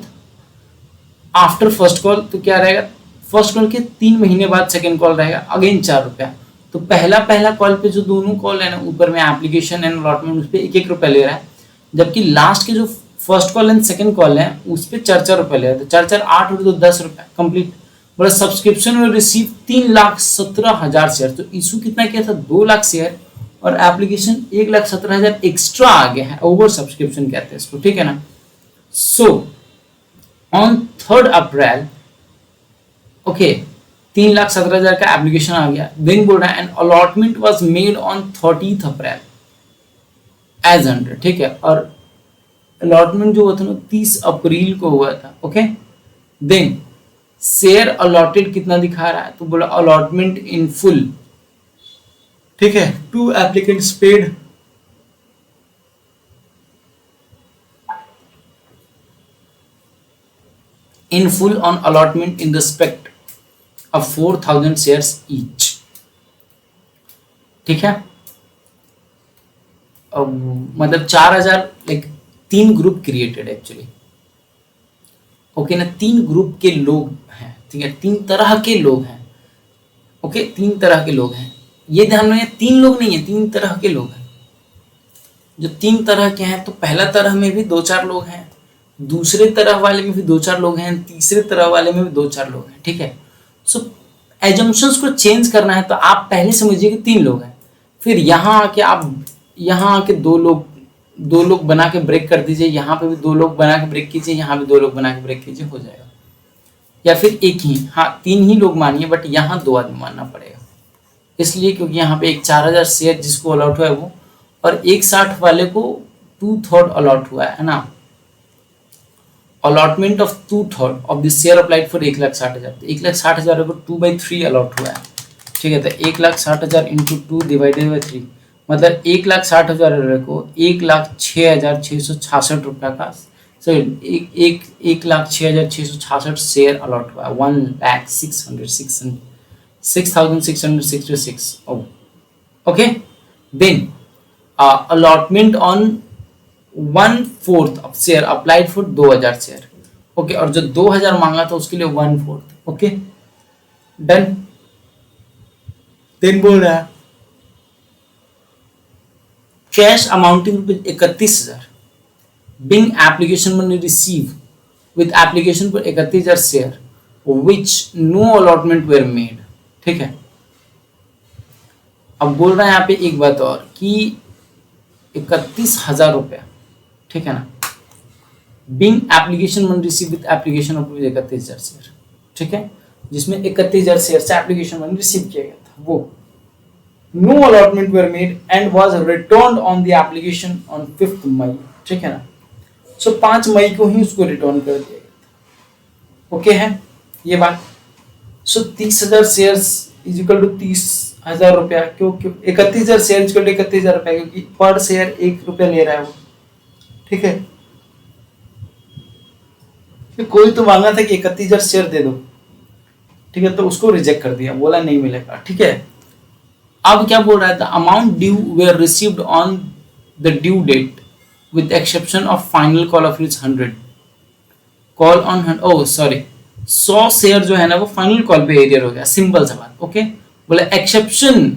आफ्टर फर्स्ट कॉल, तो क्या रहेगा, फर्स्ट कॉल के 3 महीने बाद सेकेंड कॉल रहेगा, अगेन ₹4। तो पहला कॉल पे जो दोनों कॉल है ना, ऊपर में एप्लीकेशन एंड अलॉटमेंट, उस पर ₹1 ले रहा है, जबकि लास्ट के जो first call and second call है उस पर ₹4 ले रहा है। तो 4 8 और 2 ₹10 कंप्लीट। बोला सब्सक्रिप्शन में रिसीव 3,17,000 शेयर। तो इशू कितना किया था, 2 लाख शेयर, और एप्लीकेशन 1,17,000 एक्स्ट्रा आ गया है, ओवर सब्सक्रिप्शन कहते हैं इसको। ठीक है ना, सो ऑन 3 अप्रैल, ओके, 3,17,000 का एप्लीकेशन आ गया। देन बोल रहा है and allotment was made on 30 April as under. ठीक है, और अलॉटमेंट जो हुआ था ना 30 अप्रैल को हुआ था। ओके, देन शेयर अलॉटेड कितना दिखा रहा है, तो बोला अलॉटमेंट इन फुल। ठीक है, 2 applicants paid in full on allotment in respect of 4,000 shares each। ठीक है, मतलब 4,000, like 3 group created actually. Okay ना, 3 ग्रुप के लोग हैं। ठीक है, 3 तरह के लोग हैं। ओके, 3 तरह के लोग हैं, ये ध्यान रखिए, 3 लोग नहीं है, 3 तरह के लोग हैं। जो 3 तरह के हैं, तो पहला तरह में भी 2-4 लोग हैं, दूसरे तरह वाले में भी 2-4 लोग हैं, तीसरे तरह वाले में भी 2-4 लोग हैं। ठीक है, सो एजम्पशंस को चेंज करना है, तो आप पहले समझिए कि 3 लोग हैं, फिर यहाँ आके आप यहाँ आके 2 लोग बना के ब्रेक कर दीजिए, यहाँ पे भी 2 लोग बना के ब्रेक कीजिए, यहाँ भी 2 लोग बना के ब्रेक कीजिए, हो जाएगा। या फिर एक ही, हाँ 3 ही लोग मानिए, बट यहाँ 2 आदमी मानना पड़ेगा, इसलिए क्योंकि यहाँ पे एक 4,000 शेयर जिसको अलॉट हुआ है वो, और 160 वाले को 2/3 अलॉट हुआ है ना। Allotment of 2/3 of this share applied for 1,60,000, तो 1,60,000 को 2/3 अलॉट हुआ है। ठीक है, तो 1,60,000 इंटू 2 डिवाइडेड बाई 3, मतलब 1,60,000 को 1,06,666 का, सॉरी 1,06,666 शेयर अलॉट हुआ है, 1,06,666। Okay, then allotment on 1/4 of share applied for 2,000 share. Okay, और जो 2,000 मांगा था उसके लिए 1/4। Okay, done. देन बोल रहा है cash amounting ₹31,000 being application money receive with application for 31,000 share which no allotment were made. ठीक है, अब बोल रहा है यहाँ पे एक बात और कि ₹31,000, ठीक है ना, being application one receive with application of 31,000 share, ठीक है, जिसमें 31,000 शेयर से एप्लीकेशन वन रिसीव किया गया था वो। No allotment were made and was returned on the application on 5 May, ठीक है ना। सो 5 मई को ही उसको रिटर्न कर दिया गया था। ओके है ये बात। सो 30,000 शेयर्स इज इक्वल टू 30,000 रुपया, क्यों 31,000 शेयर इज इक्वल टू 31,000 रुपया, क्योंकि पर शेयर 1 रुपया ले रहा है वो, ठीक है। कोई तो मांगा था कि 31,000 शेयर दे दो, ठीक है, तो उसको रिजेक्ट कर दिया, बोला नहीं मिलेगा, ठीक है। अब क्या बोल रहा है, the amount due were received on the due date with exception of final call of rupees 100 call on, oh sorry 100 share जो है ना वो फाइनल कॉल पे एरियर हो गया, सिंपल सा बात। ओके, बोले एक्सेप्शन,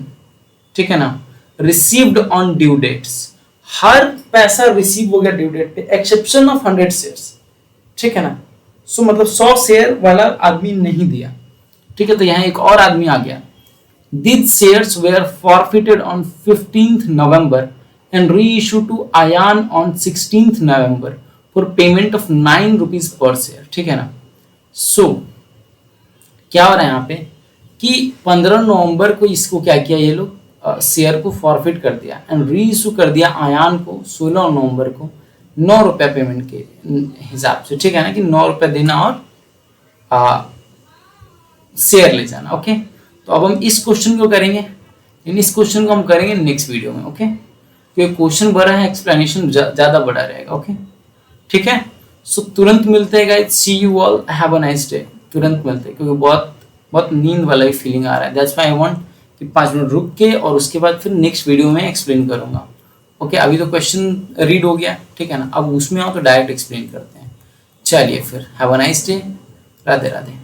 ठीक है ना, रिसीव्ड ऑन ड्यू डेट्स, हर पैसा रिसीव हो गया ड्यू डेट पे, एक्सेप्शन ऑफ 100 शेयर्स, ठीक है ना। सो मतलब 100 शेयर वाला आदमी नहीं दिया, ठीक है। तो यहाँ एक और आदमी आ गया, these shares were forfeited on 15th November and reissued to Ayan on 16th November for payment of 9 rupees per share, ठीक है ना। सो क्या हो रहा है यहाँ पे कि 15 नवंबर को इसको क्या किया ये लोग, शेयर को फॉरफिट कर दिया एंड री इशू कर दिया आयान को 16 नवंबर को 9 रुपया पेमेंट के हिसाब से, ठीक है ना, कि 9 रुपया देना और शेयर ले जाना। ओके, तो अब हम इस क्वेश्चन को करेंगे, इस क्वेश्चन को हम करेंगे नेक्स्ट वीडियो में। ओके, क्योंकि क्वेश्चन बड़ा है, एक्सप्लेनेशन ज्यादा बड़ा रहेगा। ओके, ठीक है। सो तुरंत मिलते हैं guys, see you all, have a nice day. तुरंत मिलते हैं क्योंकि बहुत नींद वाला ही फीलिंग आ रहा है, दैट्स व्हाई आई वांट कि 5 मिनट रुक के और उसके बाद फिर नेक्स्ट वीडियो में एक्सप्लेन करूंगा। ओके, अभी तो क्वेश्चन रीड हो गया, ठीक है ना, अब उसमें आओ तो डायरेक्ट एक्सप्लेन करते हैं। चलिए फिर, have a nice day, Radhe Radhe.